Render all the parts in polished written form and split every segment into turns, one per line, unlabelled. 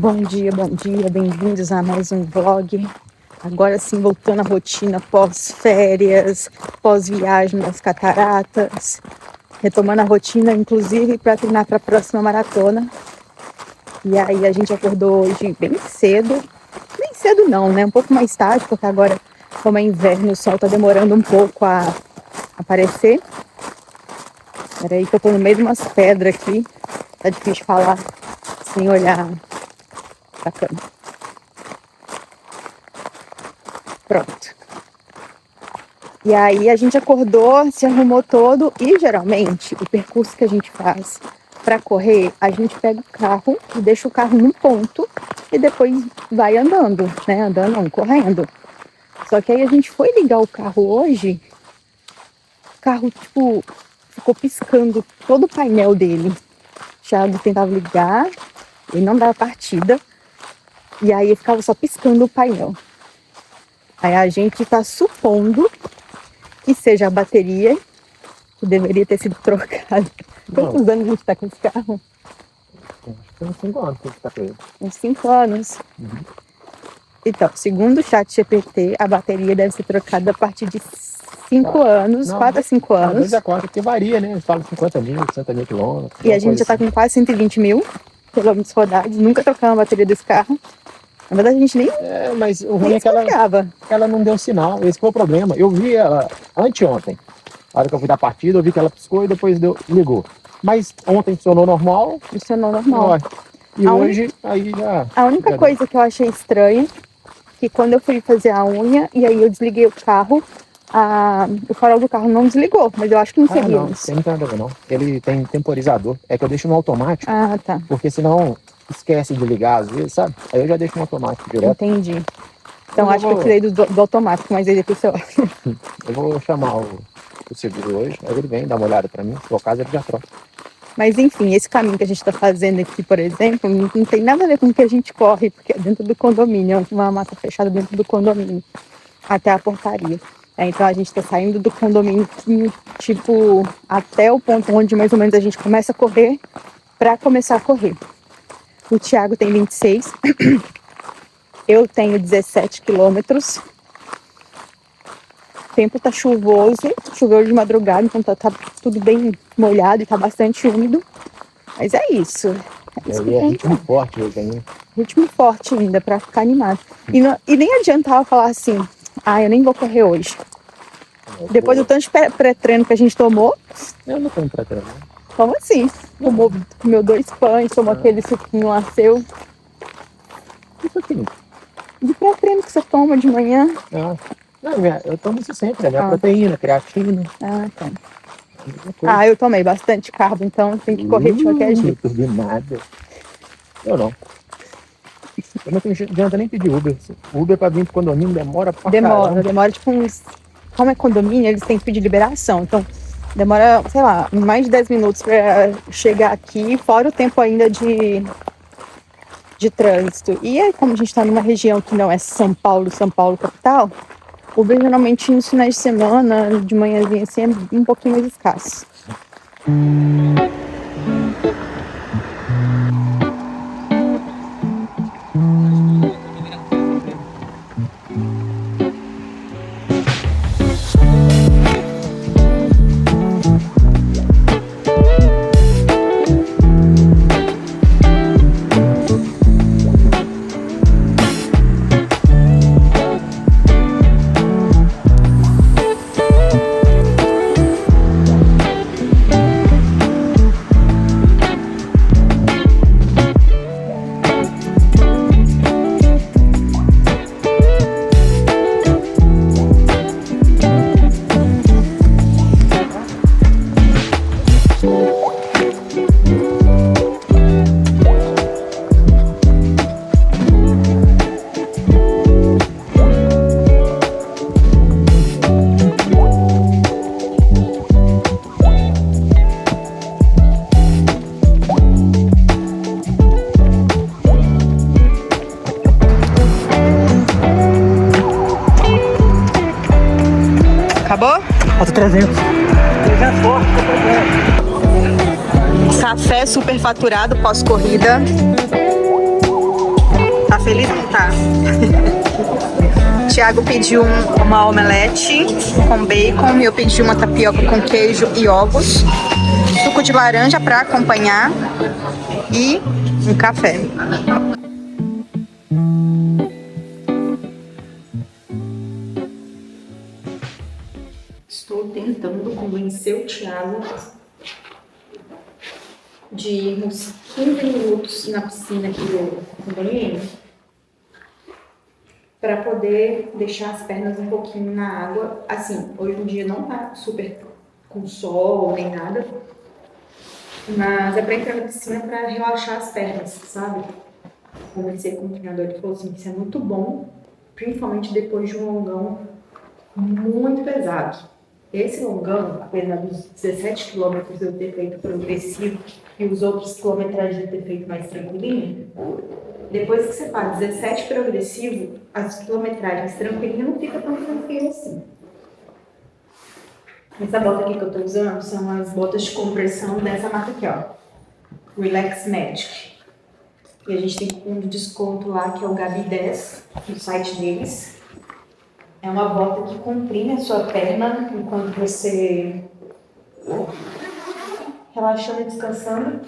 Bom dia, bem-vindos a mais um vlog. Agora sim, voltando à rotina pós-férias, pós-viagem das cataratas, retomando a rotina, inclusive, para treinar para a próxima maratona. E aí a gente acordou hoje bem cedo não, né? Um pouco mais tarde, porque agora, como é inverno, o sol tá demorando um pouco a aparecer. Peraí que eu tô no meio de umas pedras aqui, tá difícil falar sem olhar pra câmera. Pronto. E aí a gente acordou, se arrumou todo e geralmente o percurso que a gente faz para correr, a gente pega o carro e deixa o carro num ponto e depois vai andando, né? Andando não, correndo. Só que aí a gente foi ligar o carro hoje, o carro tipo ficou piscando todo o painel dele. O Thiago tentava ligar, ele não dava partida e aí ficava só piscando o painel. Aí a gente tá supondo que seja a bateria que deveria ter sido trocada. Quantos anos a gente tá com esse carro?
Acho que tem uns 5 anos que a gente tá com ele.
Uns 5 anos.
Uhum.
Então, segundo o ChatGPT, a bateria deve ser trocada a partir de 5 anos, 4 a 5 anos.
Às vezes é 4, porque varia, né? Eles falam 50 mil, 60 mil quilômetros.
E a gente já tá com quase 120 mil quilômetros rodados. Nunca trocamos a bateria desse carro. Na verdade, a gente nem...
mas o ruim é que ela não deu sinal. Esse foi o problema. Eu vi ela anteontem. Na hora que eu fui dar partida, eu vi que ela piscou e depois ligou. Mas ontem funcionou normal.
Funcionou normal.
E hoje, aí já...
A única coisa que eu achei estranha, que quando eu fui fazer a unha, e aí eu desliguei o carro, o farol do carro não desligou, mas eu acho que não seria isso.
Não tem nada a ver, não. Ele tem temporizador. É que eu deixo no automático.
Ah, tá.
Porque senão esquece de ligar às vezes, sabe? Aí eu já deixo no automático direto.
Entendi. Então acho que eu tirei do automático, mas aí depois eu...
Eu vou chamar o seguro hoje, aí ele vem dar uma olhada pra mim, se for o caso ele já troca.
Mas enfim, esse caminho que a gente está fazendo aqui, por exemplo, não tem nada a ver com o que a gente corre, porque é dentro do condomínio, é uma mata fechada dentro do condomínio, até a portaria. Então a gente está saindo do condomínio, tipo, até o ponto onde mais ou menos a gente começa a correr, para começar a correr. O Thiago tem 26, eu tenho 17 quilômetros. O tempo tá chuvoso, choveu de madrugada, então tá tudo bem molhado e tá bastante úmido. Mas é isso.
É ritmo forte hoje ainda.
Ritmo forte ainda, pra ficar animado. E nem adiantava falar assim, eu nem vou correr hoje. Depois do tanto de pré-treino que a gente tomou...
Eu não tomo pré-treino.
Como assim? Comeu 2 pães, tomou aquele suquinho lá seu.
Isso aqui.
De pré-treino que você toma de manhã.
Não, eu tomo isso sempre, né? Proteína, creatina.
Tá. Eu tomei bastante carbo, então tem que correr de qualquer jeito.
Não turbi nada. Eu não. Eu não adianta nem pedir Uber. Uber pra vir pro condomínio demora pra caramba.
Demora tipo uns... Como é condomínio, eles têm que pedir liberação. Então, demora, sei lá, mais de 10 minutos pra chegar aqui, fora o tempo ainda de trânsito. E aí, como a gente tá numa região que não é São Paulo capital, Uber geralmente nos finais de semana, de manhãzinha assim, é um pouquinho mais escasso.
Falta 300. 300 forte,
Café superfaturado pós-corrida. Tá feliz ou não tá? Thiago pediu uma omelete com bacon e eu pedi uma tapioca com queijo e ovos. Suco de laranja para acompanhar e um café. Estou tentando convencer o Thiago de irmos 15 minutos na piscina aqui do condomínio para poder deixar as pernas um pouquinho na água. Assim, hoje em dia não tá super com sol nem nada, mas é para entrar na piscina para relaxar as pernas, sabe? Conversei com o treinador, ele falou assim que isso é muito bom, principalmente depois de um longão muito pesado. Esse longão, apesar dos 17 quilômetros eu ter feito progressivo e os outros quilometragens eu ter feito mais tranquilinho, depois que você faz 17 progressivo, as quilometragens tranquilinhas não fica tão tranquilo assim. Essa bota aqui que eu tô usando são as botas de compressão dessa marca aqui, ó. Relax Magic. E a gente tem um desconto lá que é o Gabi 10 no site deles. É uma bota que comprime a sua perna enquanto você relaxando e descansando.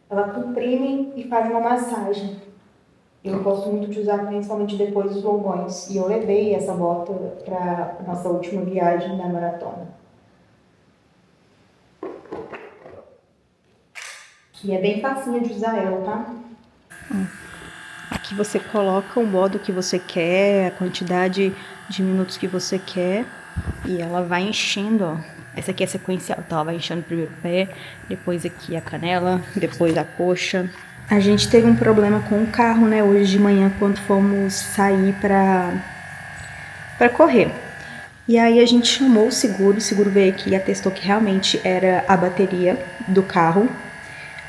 Ela comprime e faz uma massagem. Eu gosto muito de usar principalmente depois dos longões. E eu levei essa bota para nossa última viagem da maratona. E é bem facinho de usar ela, tá? Aqui você coloca o modo que você quer, a quantidade de minutos que você quer. E ela vai enchendo, ó. Essa aqui é sequencial, tá? Ela vai enchendo primeiro o pé, depois aqui a canela, depois a coxa. A gente teve um problema com o carro, né? Hoje de manhã, quando fomos sair pra correr. E aí a gente chamou o seguro veio aqui e atestou que realmente era a bateria do carro.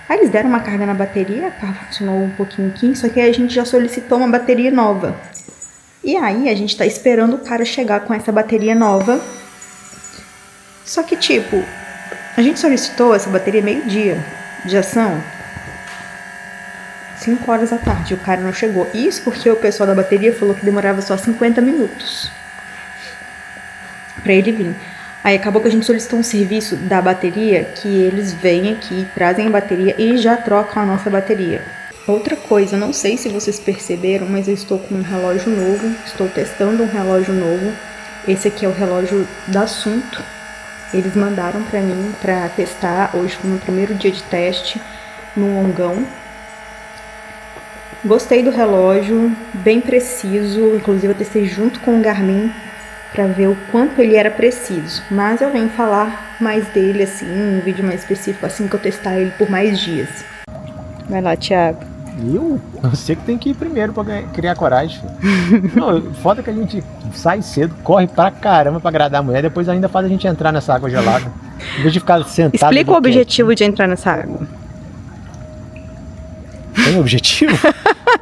Aí eles deram uma carga na bateria, o carro funcionou um pouquinho aqui, só que aí a gente já solicitou uma bateria nova. E aí a gente tá esperando o cara chegar com essa bateria nova. Só que tipo, a gente solicitou essa bateria meio-dia de ação. 5 horas da tarde, o cara não chegou. Isso porque o pessoal da bateria falou que demorava só 50 minutos pra ele vir. Aí acabou que a gente solicitou um serviço da bateria, que eles vêm aqui, trazem a bateria e já trocam a nossa bateria. Outra coisa, não sei se vocês perceberam, mas eu estou com um relógio novo, estou testando um relógio novo. Esse aqui é o relógio da Assunto. Eles mandaram pra mim pra testar, hoje foi no primeiro dia de teste, no longão. Gostei do relógio, bem preciso, inclusive eu testei junto com o Garmin para ver o quanto ele era preciso. Mas eu venho falar mais dele assim, um vídeo mais específico assim que eu testar ele por mais dias. Vai lá, Thiago.
Você que tem que ir primeiro pra criar coragem, filho. Não, foda que a gente sai cedo, corre pra caramba pra agradar a mulher, depois ainda faz a gente entrar nessa água gelada. Em vez de ficar sentado...
Explica o objetivo de entrar nessa água.
Tem objetivo?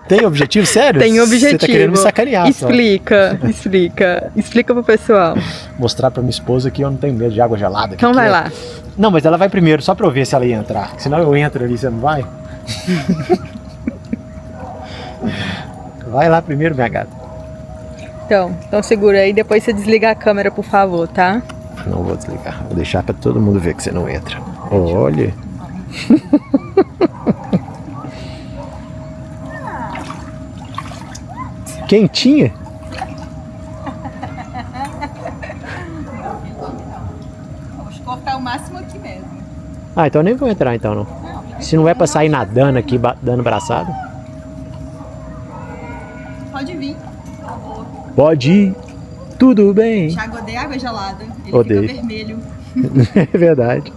Tem objetivo? Sério?
Tem objetivo.
Você tá querendo me sacanear.
Explica pro pessoal.
Mostrar pra minha esposa que eu não tenho medo de água gelada.
Então vai lá.
Não, mas ela vai primeiro, só pra eu ver se ela ia entrar. Senão eu entro ali, você não vai? Vai lá primeiro, minha gata.
Então segura aí, depois você desliga a câmera, por favor, tá?
Não vou desligar, vou deixar pra todo mundo ver que você não entra. Olha. Quentinha?
Acho que vou ficar o máximo aqui mesmo.
Ah, então eu nem vou entrar então, não. Se não é pra sair nadando aqui, dando braçada.
Pode vir.
Pode ir. Tudo bem.
Thiago odeia água gelada. Ele
Odeio.
fica vermelho.
É verdade.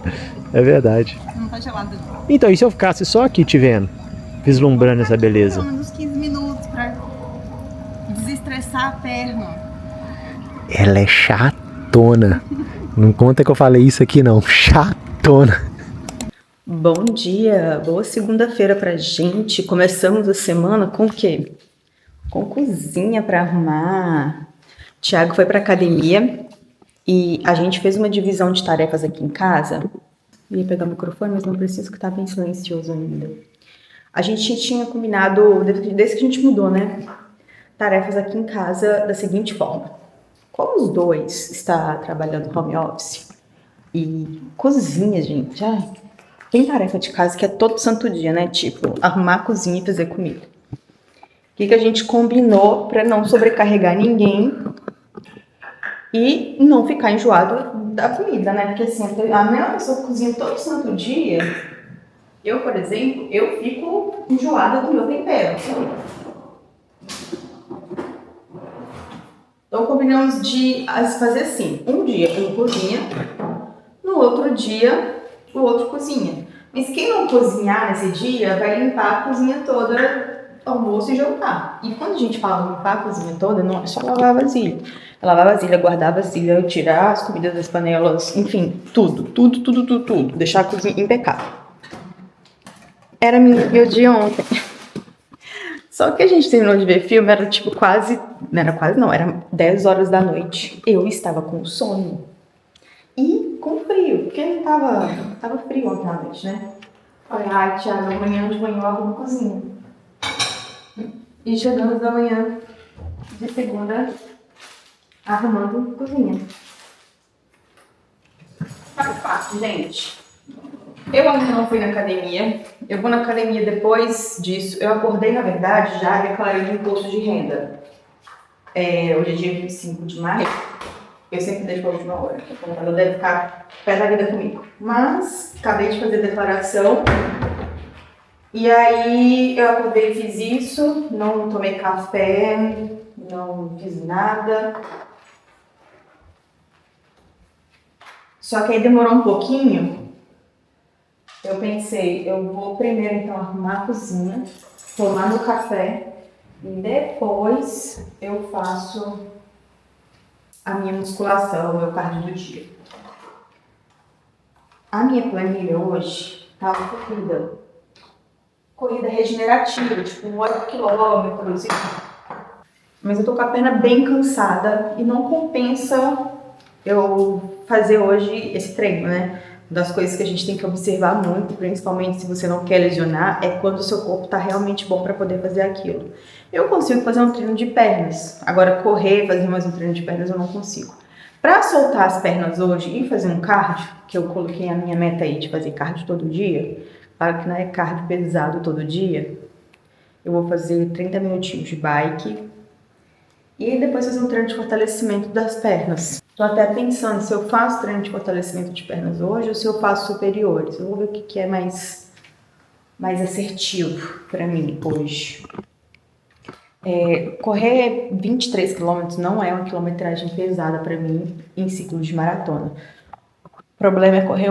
É verdade.
Não tá gelado.
Então, e se eu ficasse só aqui te vendo? Vislumbrando essa beleza?
Pelo menos 15 minutos pra desestressar a perna.
Ela é chatona. Não conta que eu falei isso aqui não. Chatona. Bom dia, boa segunda-feira pra gente. Começamos a semana com o quê? Com cozinha pra arrumar. Thiago foi pra academia e a gente fez uma divisão de tarefas aqui em casa. Eu ia pegar o microfone, mas não preciso, que tá bem silencioso ainda. A gente tinha combinado, desde que a gente mudou, né? Tarefas aqui em casa da seguinte forma. Como os dois está trabalhando home office e cozinha, gente, tem tarefa de casa que é todo santo dia, né? Tipo, arrumar a cozinha e fazer comida. O que a gente combinou para não sobrecarregar ninguém e não ficar enjoado da comida, né? Porque assim, a mesma pessoa que cozinha todo santo dia, eu, por exemplo, eu fico enjoada do meu tempero. Então combinamos de fazer assim, um dia um cozinha, no outro dia o outro cozinha. Mas quem não cozinhar nesse dia vai limpar a cozinha toda, almoço e jantar. E quando a gente fala limpar a cozinha toda, não é só lavar a vasilha. É lavar a vasilha, guardar a vasilha, tirar as comidas das panelas, enfim, tudo. Deixar a cozinha impecável. Era meu dia ontem. Só que a gente terminou de ver filme, era tipo era 10 horas da noite. Eu estava com sono. E com frio, porque não tava frio ontem à noite, né? Falei, ai, Thiago, amanhã de manhã eu arrumo a cozinha. E chegamos da manhã de segunda arrumando a cozinha. Faz parte, gente. Eu ainda não fui na academia. Eu vou na academia depois disso. Eu acordei, na verdade, já declarei o imposto de renda. Hoje é dia 25 de maio. Eu sempre deixo a última hora. O computador deve ficar pé da vida comigo. Mas acabei de fazer a declaração. E aí eu acordei e fiz isso. Não tomei café. Não fiz nada. Só que aí demorou um pouquinho. Eu pensei, eu vou primeiro então arrumar a cozinha, tomar meu café e depois eu faço a minha musculação, o meu cardio do dia. A minha planilha hoje tá uma corrida regenerativa, tipo 8 quilômetros. Mas eu tô com a perna bem cansada e não compensa eu fazer hoje esse treino, né? Das coisas que a gente tem que observar muito, principalmente se você não quer lesionar, é quando o seu corpo está realmente bom para poder fazer aquilo. Eu consigo fazer um treino de pernas, agora correr, fazer mais um treino de pernas eu não consigo. Para soltar as pernas hoje e fazer um cardio, que eu coloquei a minha meta aí de fazer cardio todo dia, claro que não é cardio pesado todo dia, eu vou fazer 30 minutinhos de bike e depois fazer um treino de fortalecimento das pernas. Tô até pensando se eu faço treino de fortalecimento de pernas hoje ou se eu faço superiores. Eu vou ver o que é mais assertivo para mim hoje. Correr 23 km não é uma quilometragem pesada para mim em ciclo de maratona. O problema é correr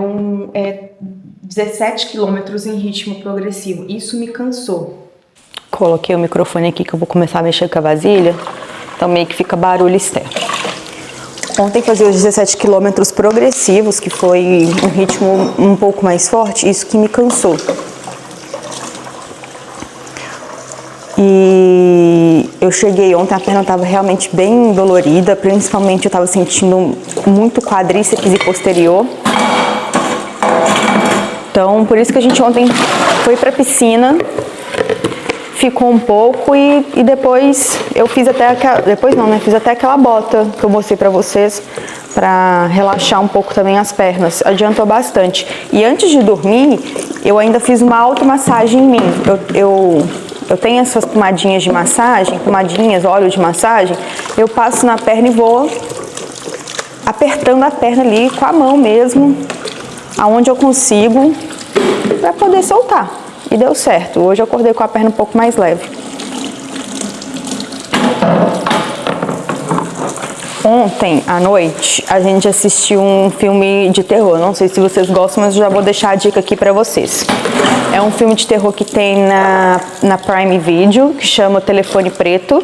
17 km em ritmo progressivo. Isso me cansou. Coloquei o microfone aqui que eu vou começar a mexer com a vasilha. Então meio que fica barulho externo. Ontem fazia os 17 quilômetros progressivos, que foi um ritmo um pouco mais forte, isso que me cansou. E eu cheguei ontem, a perna estava realmente bem dolorida, principalmente eu estava sentindo muito quadríceps e posterior. Então, por isso que a gente ontem foi para a piscina, ficou um pouco e depois eu fiz até aquela bota que eu mostrei pra vocês para relaxar um pouco também as pernas, adiantou bastante. E antes de dormir, eu ainda fiz uma automassagem em mim. Eu tenho essas pomadinhas de massagem, óleo de massagem, eu passo na perna e vou apertando a perna ali com a mão mesmo, aonde eu consigo, para poder soltar. E deu certo. Hoje eu acordei com a perna um pouco mais leve. Ontem à noite a gente assistiu um filme de terror. Não sei se vocês gostam, mas eu já vou deixar a dica aqui pra vocês. É um filme de terror que tem na Prime Video, que chama O Telefone Preto.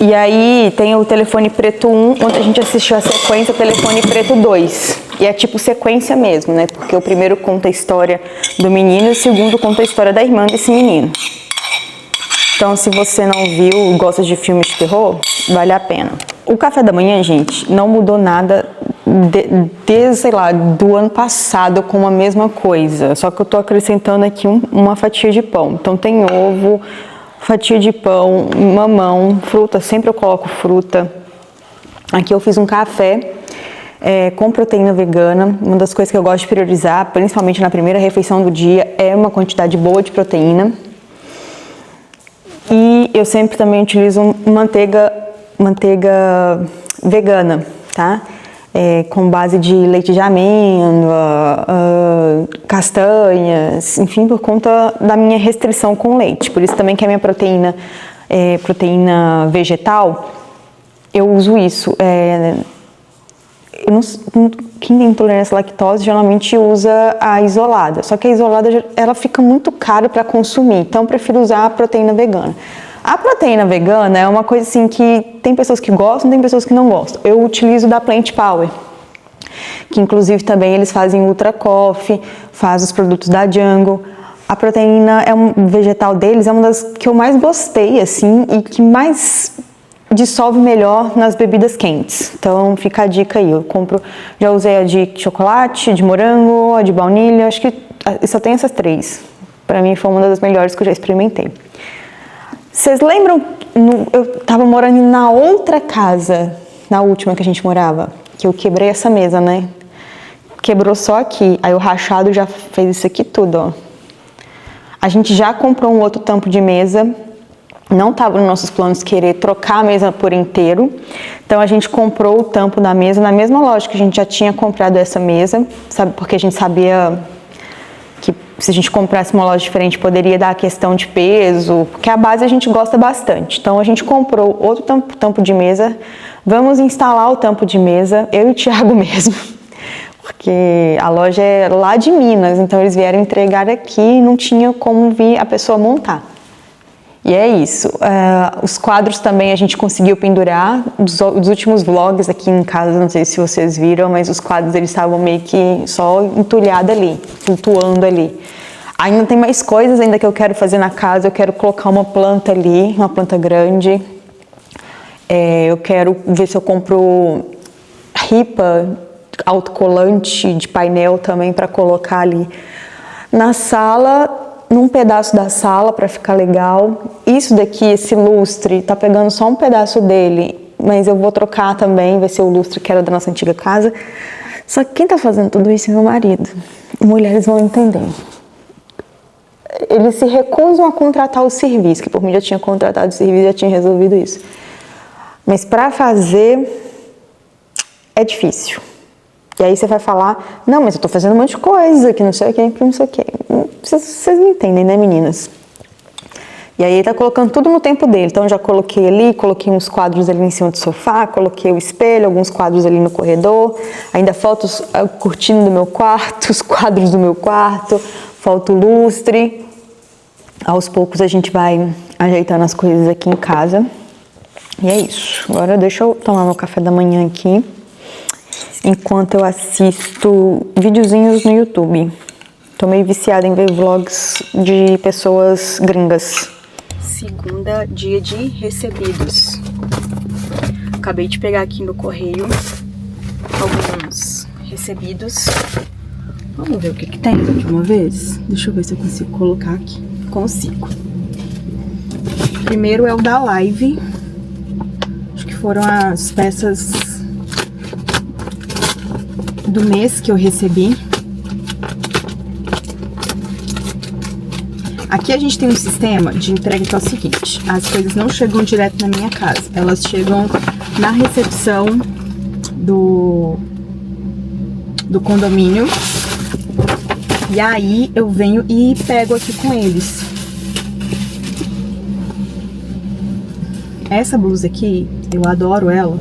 E aí tem o Telefone Preto 1, onde a gente assistiu a sequência Telefone Preto 2. E é tipo sequência mesmo, né? Porque o primeiro conta a história do menino e o segundo conta a história da irmã desse menino. Então, se você não viu, gosta de filmes de terror, vale a pena. O café da manhã, gente, não mudou nada
desde, sei lá, do ano passado com a mesma coisa, só que eu tô acrescentando aqui uma fatia de pão. Então tem ovo, fatia de pão, mamão, fruta, sempre eu coloco fruta. Aqui eu fiz um café com proteína vegana. Uma das coisas que eu gosto de priorizar, principalmente na primeira refeição do dia, é uma quantidade boa de proteína. E eu sempre também utilizo manteiga vegana, tá? Com base de leite de amêndoa, castanhas, enfim, por conta da minha restrição com leite. Por isso também que a minha proteína vegetal, eu uso isso. Quem tem intolerância à lactose geralmente usa a isolada, só que a isolada ela fica muito cara para consumir, então eu prefiro usar a proteína vegana. A proteína vegana é uma coisa assim que tem pessoas que gostam, tem pessoas que não gostam. Eu utilizo da Plant Power, que inclusive também eles fazem Ultra Coffee, faz os produtos da Jungle. A proteína vegetal deles é uma das que eu mais gostei, assim, e que mais dissolve melhor nas bebidas quentes. Então fica a dica aí, eu já usei a de chocolate, de morango, a de baunilha, acho que só tem essas 3. Pra mim foi uma das melhores que eu já experimentei. Vocês lembram, eu tava morando na outra casa, na última que a gente morava, que eu quebrei essa mesa, né? Quebrou só aqui, aí o rachado já fez isso aqui tudo, ó. A gente já comprou um outro tampo de mesa, não estava nos nossos planos querer trocar a mesa por inteiro, então a gente comprou o tampo da mesa na mesma loja que a gente já tinha comprado essa mesa, sabe, porque a gente sabia que se a gente comprasse uma loja diferente poderia dar a questão de peso, porque a base a gente gosta bastante. Então a gente comprou outro tampo de mesa, vamos instalar o tampo de mesa, eu e o Thiago mesmo, porque a loja é lá de Minas, então eles vieram entregar aqui e não tinha como vir a pessoa montar. E é isso. Os quadros também a gente conseguiu pendurar. Dos últimos vlogs aqui em casa, não sei se vocês viram, mas os quadros eles estavam meio que só entulhados ali, flutuando ali. Ainda tem mais coisas ainda que eu quero fazer na casa. Eu quero colocar uma planta ali, uma planta grande. Eu quero ver se eu compro ripa autocolante de painel também para colocar ali na sala, num pedaço da sala para ficar legal. Isso daqui, esse lustre, tá pegando só um pedaço dele, mas eu vou trocar também, vai ser o lustre que era da nossa antiga casa. Só que quem tá fazendo tudo isso é meu marido. Mulheres vão entender. Eles se recusam a contratar o serviço, que por mim já tinha contratado o serviço e já tinha resolvido isso. Mas para fazer é difícil. E aí você vai falar, não, mas eu tô fazendo um monte de coisa, que não sei o que não sei o que. Vocês me entendem, né, meninas? E aí ele tá colocando tudo no tempo dele. Então eu já coloquei ali, coloquei uns quadros ali em cima do sofá, coloquei o espelho, alguns quadros ali no corredor. Ainda falta a cortina do meu quarto, os quadros do meu quarto, falta o lustre. Aos poucos a gente vai ajeitando as coisas aqui em casa. E é isso. Agora deixa eu tomar meu café da manhã aqui, enquanto eu assisto videozinhos no YouTube. Tô meio viciada em ver vlogs de pessoas gringas. Segunda, dia de recebidos. Acabei de pegar aqui no correio alguns recebidos. Vamos ver o que tem de uma vez? Deixa eu ver se eu consigo colocar aqui. Consigo. Primeiro é o da Live. Acho que foram as peças do mês que eu recebi. Aqui a gente tem um sistema de entrega que é o seguinte: as coisas não chegam direto na minha casa, elas chegam na recepção do condomínio, e aí eu venho e pego aqui com eles. Essa blusa aqui, eu adoro ela,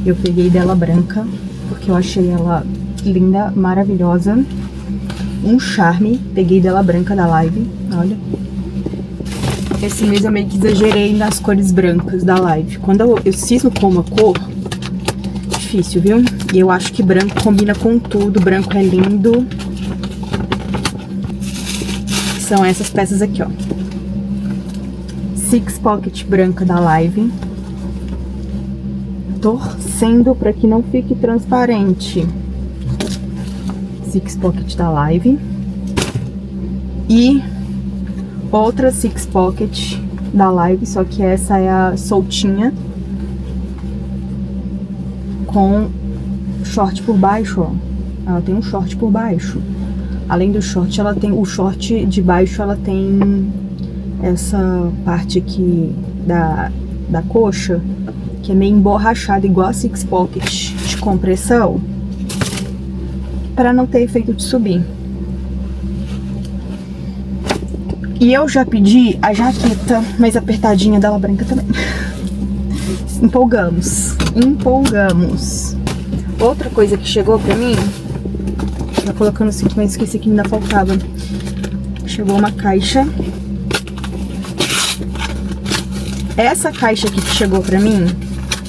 eu peguei dela branca, porque eu achei ela linda, maravilhosa. Um charme, peguei dela branca da Live, olha. Esse mês eu meio que exagerei nas cores brancas da Live. Quando eu cismo com uma cor, difícil, viu? E eu acho que branco combina com tudo, branco é lindo. São essas peças aqui, ó. Six Pocket branca da Live.
torcendo para que não fique transparente. Six Pocket da Live. E outra Six Pocket da Live, só que essa é a soltinha. Com short por baixo, ó. Ela tem um short por baixo. Além do short, ela tem o short de baixo, ela tem essa parte aqui da coxa, que é meio emborrachada, igual a Six Pocket de compressão, para não ter efeito de subir. E eu já pedi a jaqueta mais apertadinha da La Branca também. Empolgamos. Outra coisa que chegou pra mim, já colocando o cinto, mas esqueci que ainda faltava. Chegou uma caixa. Essa caixa aqui que chegou pra mim,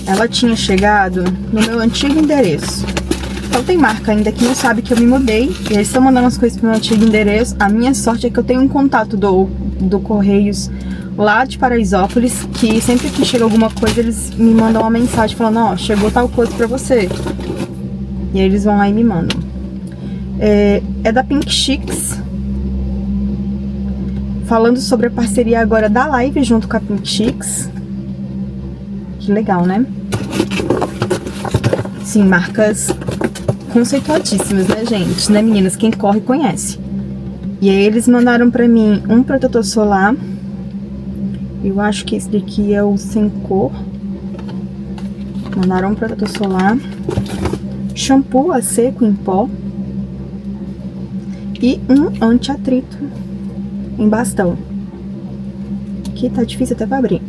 ela tinha chegado no meu antigo endereço. Então tem marca ainda que não sabe que eu me mudei, e eles estão mandando as coisas pro meu antigo endereço. A minha sorte é que eu tenho um contato do Correios lá de Paraisópolis, que sempre que chega alguma coisa, eles me mandam uma mensagem falando, ó, chegou tal coisa pra você. E aí eles vão lá e me mandam. É da Pink Chicks. Falando sobre a parceria agora da Live junto com a Pink Chicks. Que legal, né? Sim, marcas conceituadíssimas, né, gente? Né, meninas? Quem corre, conhece. E aí eles mandaram pra mim um protetor solar. Eu acho que esse daqui é o sem cor. Mandaram um protetor solar. Shampoo a seco em pó. E um anti-atrito em bastão. Aqui tá difícil até pra abrir.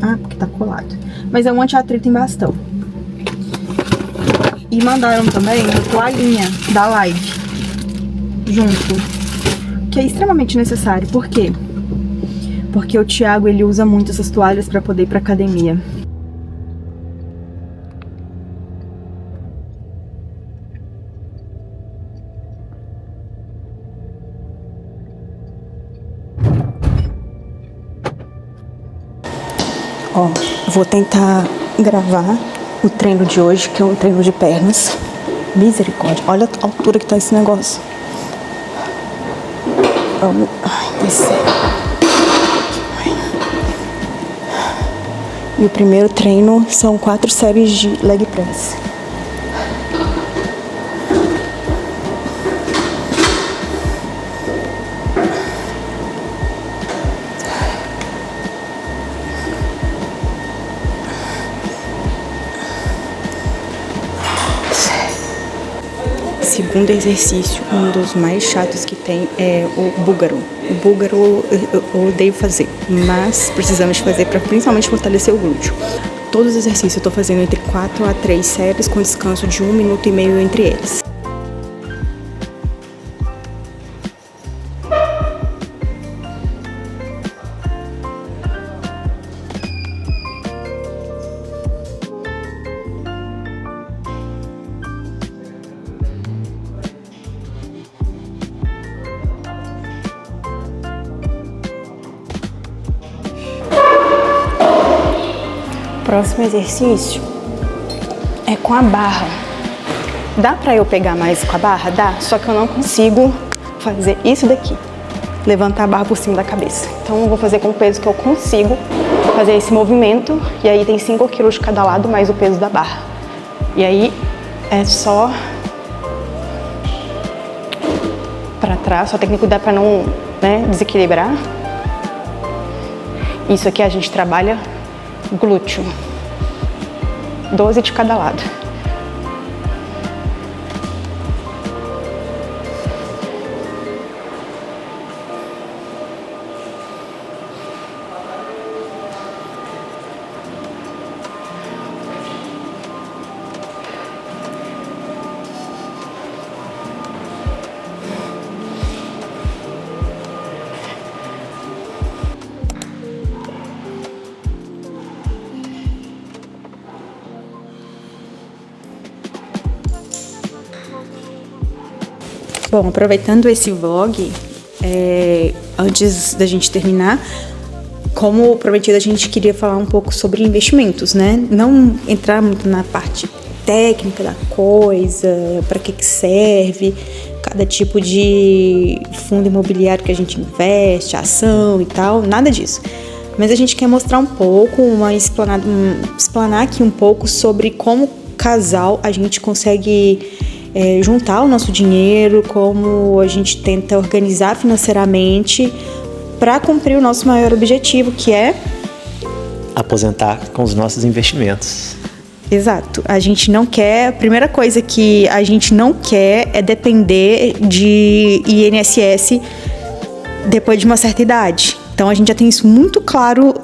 Ah, porque tá colado. Mas é um anti-atrito em bastão. E mandaram também uma toalhinha da Live junto, que é extremamente necessário. Por quê? Porque o Thiago, ele usa muito essas toalhas pra poder ir pra academia.
Ó, vou tentar gravar o treino de hoje, que é um treino de pernas. Misericórdia, olha a altura que tá esse negócio. Vamos descer. E o primeiro treino são 4 séries de leg press. Segundo exercício, um dos mais chatos que tem é o búlgaro. O búlgaro eu odeio fazer, mas precisamos fazer para principalmente fortalecer o glúteo. Todos os exercícios eu estou fazendo entre 4 a 3 séries com descanso de 1,5 minuto entre eles. Próximo exercício é com a barra. Dá pra eu pegar mais com a barra? Dá, só que eu não consigo fazer isso daqui, levantar a barra por cima da cabeça. Então eu vou fazer com o peso que eu consigo fazer esse movimento, e aí tem 5 quilos de cada lado mais o peso da barra. E aí é só pra trás, só tem que cuidar pra não, desequilibrar. Isso aqui a gente trabalha glúteo, 12 de cada lado. Bom, aproveitando esse vlog, antes da gente terminar, como prometido, a gente queria falar um pouco sobre investimentos, né? Não entrar muito na parte técnica da coisa, para que serve cada tipo de fundo imobiliário que a gente investe, ação e tal, nada disso. Mas a gente quer mostrar um pouco, explanar aqui um pouco sobre como casal a gente consegue juntar o nosso dinheiro, como a gente tenta organizar financeiramente para cumprir o nosso maior objetivo, que é
aposentar com os nossos investimentos.
Exato. A gente não quer... A primeira coisa que a gente não quer é depender de INSS depois de uma certa idade. Então, a gente já tem isso muito claro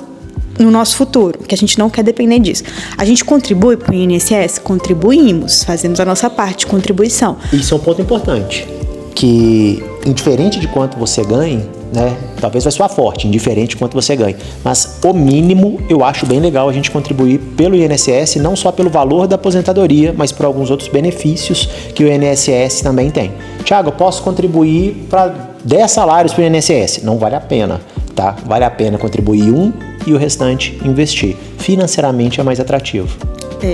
no nosso futuro, que a gente não quer depender disso. A gente contribui para o INSS? Contribuímos, fazemos a nossa parte de contribuição.
Isso é um ponto importante, que indiferente de quanto você ganhe, né, talvez vai soar forte, indiferente de quanto você ganhe, mas o mínimo eu acho bem legal a gente contribuir pelo INSS, não só pelo valor da aposentadoria, mas por alguns outros benefícios que o INSS também tem. Tiago, eu posso contribuir para 10 salários para o INSS? Não vale a pena, tá? Vale a pena contribuir e o restante investir. Financeiramente é mais atrativo.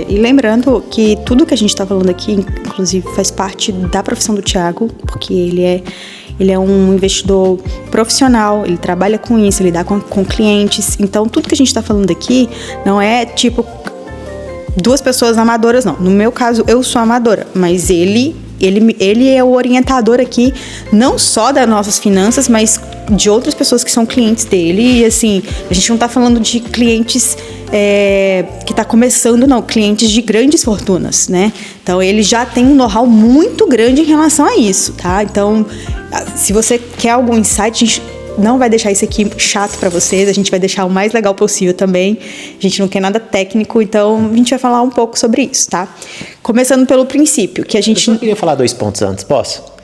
E lembrando que tudo que a gente está falando aqui, inclusive, faz parte da profissão do Tiago, porque ele é um investidor profissional, ele trabalha com isso, ele lidar com clientes. Então, tudo que a gente está falando aqui não é tipo duas pessoas amadoras, não. No meu caso, eu sou amadora, mas ele é o orientador aqui, não só das nossas finanças, mas de outras pessoas que são clientes dele. E assim, a gente não está falando de clientes que está começando, não, clientes de grandes fortunas, né? Então, ele já tem um know-how muito grande em relação a isso, tá? Então, se você quer algum insight, a gente não vai deixar isso aqui chato para vocês, a gente vai deixar o mais legal possível também. A gente não quer nada técnico, então a gente vai falar um pouco sobre isso, tá? Começando pelo princípio, que a gente...
Eu queria falar 2 pontos antes, posso?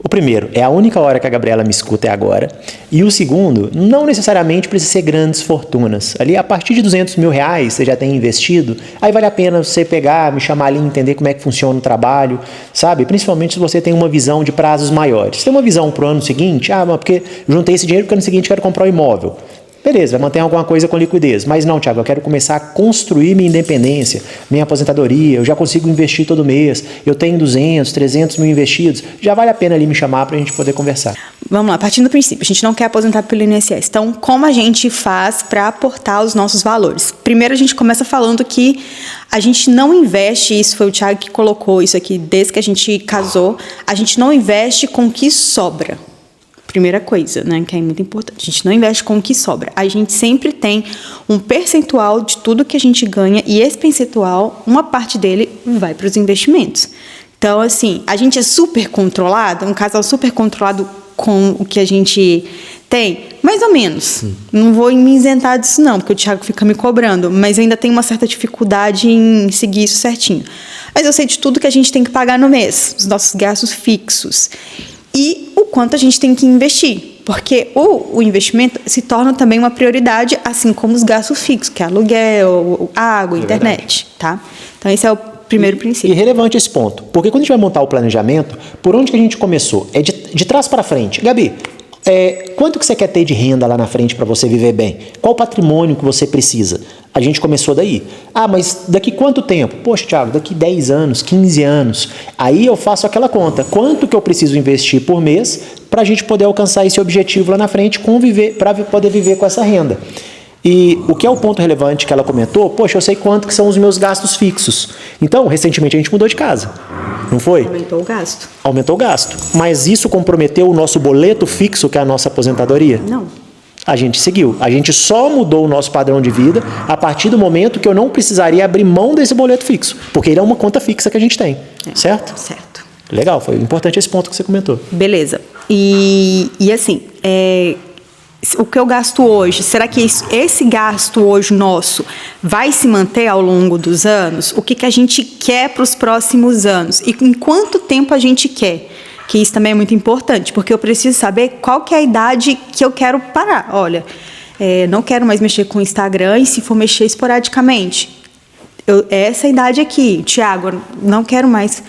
O primeiro, é a única hora que a Gabriela me escuta é agora. E o segundo, não necessariamente precisa ser grandes fortunas. Ali, a partir de R$200 mil você já tem investido, aí vale a pena você pegar, me chamar ali, entender como é que funciona o trabalho, sabe? Principalmente se você tem uma visão de prazos maiores. Se tem uma visão para o ano seguinte, mas porque juntei esse dinheiro porque ano seguinte quero comprar um imóvel. Beleza, vai manter alguma coisa com liquidez. Mas não, Tiago, eu quero começar a construir minha independência, minha aposentadoria, eu já consigo investir todo mês, eu tenho 200, 300 mil investidos, já vale a pena ali me chamar para a gente poder conversar.
Vamos lá, partindo do princípio, a gente não quer aposentar pelo INSS. Então, como a gente faz para aportar os nossos valores? Primeiro, a gente começa falando que a gente não investe, isso foi o Tiago que colocou isso aqui desde que a gente casou, a gente não investe com o que sobra. Primeira coisa, né, que é muito importante. A gente não investe com o que sobra. A gente sempre tem um percentual de tudo que a gente ganha e esse percentual, uma parte dele vai para os investimentos. Então, assim, a gente é super controlado, um casal super controlado com o que a gente tem, mais ou menos. Não vou me isentar disso não, porque o Thiago fica me cobrando, mas eu ainda tenho uma certa dificuldade em seguir isso certinho. Mas eu sei de tudo que a gente tem que pagar no mês, os nossos gastos fixos. E o quanto a gente tem que investir, porque o investimento se torna também uma prioridade, assim como os gastos fixos, que é aluguel, água, internet, tá? Então, esse é o primeiro princípio.
E relevante esse ponto, porque quando a gente vai montar o planejamento, por onde que a gente começou? É de trás para frente. Gabi, quanto que você quer ter de renda lá na frente para você viver bem? Qual o patrimônio que você precisa? A gente começou daí. Mas daqui quanto tempo? Poxa, Thiago, daqui 10 anos, 15 anos. Aí eu faço aquela conta. Quanto que eu preciso investir por mês para a gente poder alcançar esse objetivo lá na frente, para poder viver com essa renda? E o que é o ponto relevante que ela comentou? Poxa, eu sei quanto que são os meus gastos fixos. Então, recentemente a gente mudou de casa. Não foi?
Aumentou o gasto.
Aumentou o gasto. Mas isso comprometeu o nosso boleto fixo, que é a nossa aposentadoria?
Não.
A gente seguiu. A gente só mudou o nosso padrão de vida a partir do momento que eu não precisaria abrir mão desse boleto fixo. Porque ele é uma conta fixa que a gente tem. Certo?
Certo.
Legal, foi importante esse ponto que você comentou.
Beleza. E assim, o que eu gasto hoje, será que esse gasto hoje nosso vai se manter ao longo dos anos? O que a gente quer para os próximos anos? E em quanto tempo a gente quer? Que isso também é muito importante, porque eu preciso saber qual que é a idade que eu quero parar. Olha, não quero mais mexer com o Instagram e se for mexer esporadicamente. Essa idade aqui, Tiago, não quero mais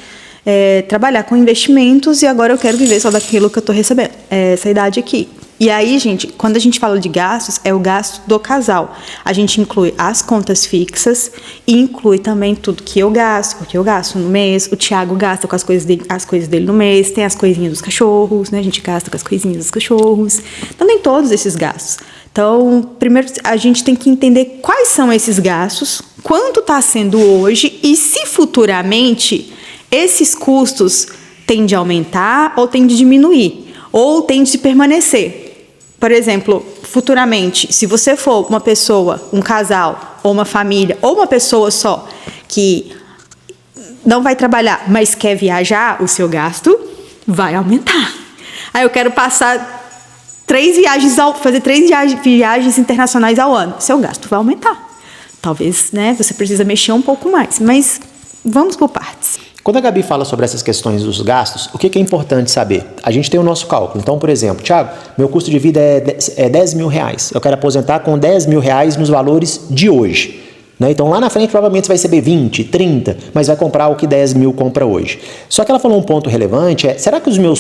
trabalhar com investimentos e agora eu quero viver só daquilo que eu estou recebendo. Essa idade aqui. E aí, gente, quando a gente fala de gastos, é o gasto do casal. A gente inclui as contas fixas e inclui também tudo que eu gasto, porque eu gasto no mês, o Thiago gasta com as coisas dele no mês, tem as coisinhas dos cachorros, né? A gente gasta com as coisinhas dos cachorros. Então, tem todos esses gastos. Então, primeiro a gente tem que entender quais são esses gastos, quanto está sendo hoje e se futuramente esses custos tendem a aumentar ou tendem a diminuir, ou tendem a permanecer. Por exemplo, futuramente, se você for uma pessoa, um casal, ou uma família, ou uma pessoa só que não vai trabalhar, mas quer viajar, o seu gasto vai aumentar. Aí eu quero passar fazer 3 viagens internacionais ao ano. Seu gasto vai aumentar. Talvez, né, você precisa mexer um pouco mais, mas vamos por partes.
Quando a Gabi fala sobre essas questões dos gastos, o que é importante saber? A gente tem o nosso cálculo. Então, por exemplo, Thiago, meu custo de vida é 10 mil reais. Eu quero aposentar com 10 mil reais nos valores de hoje. Né? Então, lá na frente, provavelmente você vai receber 20, 30, mas vai comprar o que 10 mil compra hoje. Só que ela falou um ponto relevante, será que meu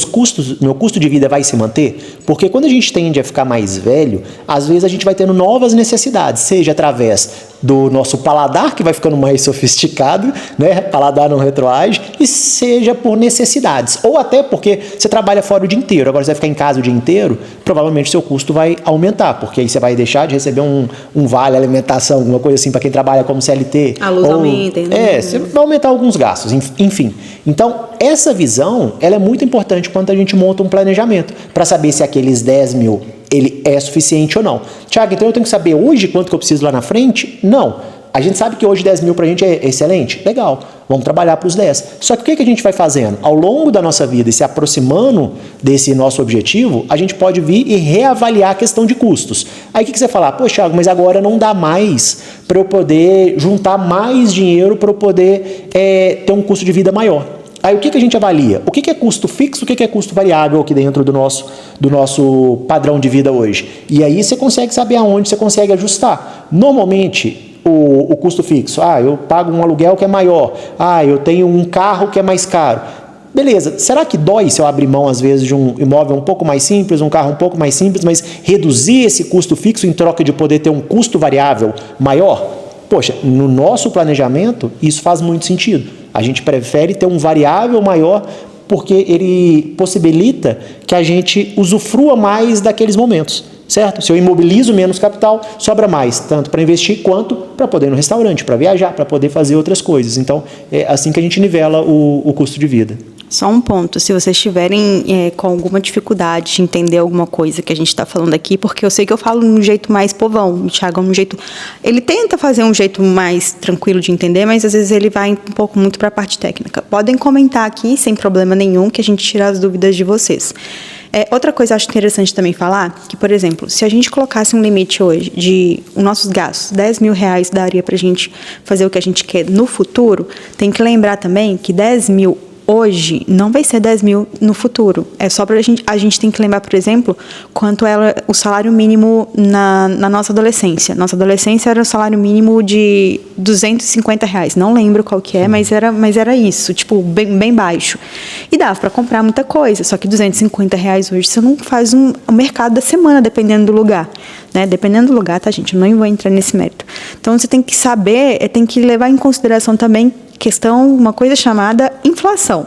custo de vida vai se manter? Porque quando a gente tende a ficar mais velho, às vezes a gente vai tendo novas necessidades, seja através do nosso paladar, que vai ficando mais sofisticado, né? Paladar não retroage, e seja por necessidades. Ou até porque você trabalha fora o dia inteiro, agora você vai ficar em casa o dia inteiro, provavelmente seu custo vai aumentar, porque aí você vai deixar de receber um vale alimentação, alguma coisa assim, para quem trabalha como CLT.
A luz aumenta. Né?
Você vai aumentar alguns gastos, enfim. Então, essa visão, ela é muito importante quando a gente monta um planejamento, para saber se aqueles 10 mil ele é suficiente ou não. Thiago, então eu tenho que saber hoje quanto que eu preciso lá na frente? Não. A gente sabe que hoje 10 mil pra gente é excelente? Legal. Vamos trabalhar para os 10. Só que o que a gente vai fazendo? Ao longo da nossa vida e se aproximando desse nosso objetivo, a gente pode vir e reavaliar a questão de custos. Aí o que você fala? Poxa, Thiago, mas agora não dá mais para eu poder juntar mais dinheiro para eu poder ter um custo de vida maior. Aí o que a gente avalia? O que é custo fixo, o que é custo variável aqui dentro do nosso padrão de vida hoje? E aí você consegue saber aonde você consegue ajustar. Normalmente, o custo fixo, eu pago um aluguel que é maior, eu tenho um carro que é mais caro. Beleza, será que dói se eu abrir mão às vezes de um imóvel um pouco mais simples, um carro um pouco mais simples, mas reduzir esse custo fixo em troca de poder ter um custo variável maior? Poxa, no nosso planejamento isso faz muito sentido. A gente prefere ter um variável maior porque ele possibilita que a gente usufrua mais daqueles momentos, certo? Se eu imobilizo menos capital, sobra mais, tanto para investir quanto para poder ir no restaurante, para viajar, para poder fazer outras coisas. Então, é assim que a gente nivela o custo de vida.
Só um ponto, se vocês estiverem com alguma dificuldade de entender alguma coisa que a gente está falando aqui, porque eu sei que eu falo de um jeito mais povão, o Thiago é um jeito... Ele tenta fazer um jeito mais tranquilo de entender, mas às vezes ele vai um pouco muito para a parte técnica. Podem comentar aqui, sem problema nenhum, que a gente tira as dúvidas de vocês. Outra coisa que eu acho interessante também falar, que, por exemplo, se a gente colocasse um limite hoje de os nossos gastos, 10 mil reais daria para a gente fazer o que a gente quer no futuro, tem que lembrar também que 10 mil hoje não vai ser 10 mil no futuro. É só para a gente tem que lembrar, por exemplo, quanto era o salário mínimo na nossa adolescência. Nossa adolescência era o salário mínimo de 250 reais. Não lembro qual que é, mas era isso, tipo, bem baixo. E dava para comprar muita coisa, só que 250 reais hoje você não faz um mercado da semana, dependendo do lugar. Né? Dependendo do lugar, tá, gente? Eu não vou entrar nesse mérito. Então, você tem que saber, tem que levar em consideração também uma coisa chamada inflação,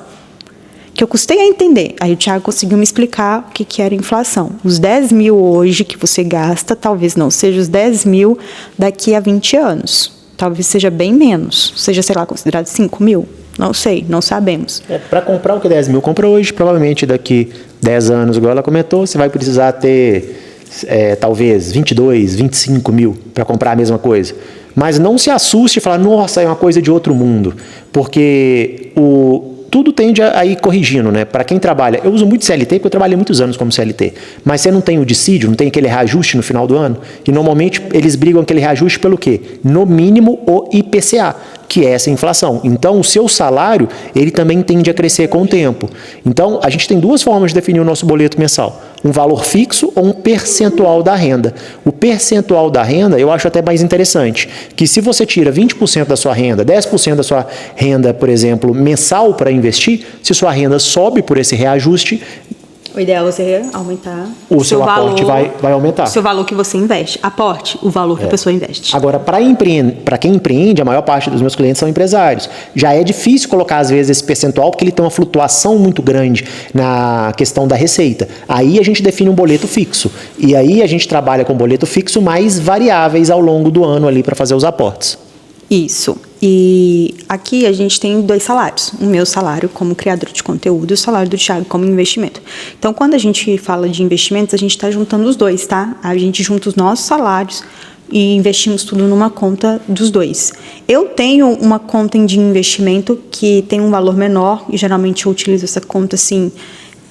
que eu custei a entender. Aí o Thiago conseguiu me explicar o que era inflação. Os 10 mil hoje que você gasta, talvez não seja os 10 mil daqui a 20 anos. Talvez seja bem menos. Seja, sei lá, considerado 5 mil. Não sei, não sabemos.
Para comprar o que 10 mil compra hoje, provavelmente daqui 10 anos, igual ela comentou, você vai precisar ter talvez 22, 25 mil para comprar a mesma coisa. Mas não se assuste e falar, nossa, é uma coisa de outro mundo, porque tudo tende a ir corrigindo, né? Para quem trabalha, eu uso muito CLT porque eu trabalhei muitos anos como CLT, mas você não tem o dissídio, não tem aquele reajuste no final do ano, e normalmente eles brigam aquele reajuste pelo quê? No mínimo o IPCA, que é essa inflação. Então, o seu salário, ele também tende a crescer com o tempo. Então, a gente tem duas formas de definir o nosso boleto mensal. Um valor fixo ou um percentual da renda. O percentual da renda, eu acho até mais interessante, que se você tira 20% da sua renda, 10% da sua renda, por exemplo, mensal para investir, se sua renda sobe por esse reajuste,
O ideal é você aumentar
o seu aporte vai aumentar.
O seu valor que você investe. Aporte, o valor que a pessoa investe.
Agora, para quem empreende, a maior parte dos meus clientes são empresários. Já é difícil colocar, às vezes, esse percentual, porque ele tem uma flutuação muito grande na questão da receita. Aí a gente define um boleto fixo. E aí a gente trabalha com boleto fixo mais variáveis ao longo do ano ali para fazer os aportes.
Isso. E aqui a gente tem 2 salários. O meu salário como criador de conteúdo e o salário do Thiago como investimento. Então, quando a gente fala de investimentos, a gente está juntando os dois, tá? A gente junta os nossos salários e investimos tudo numa conta dos dois. Eu tenho uma conta de investimento que tem um valor menor e geralmente eu utilizo essa conta assim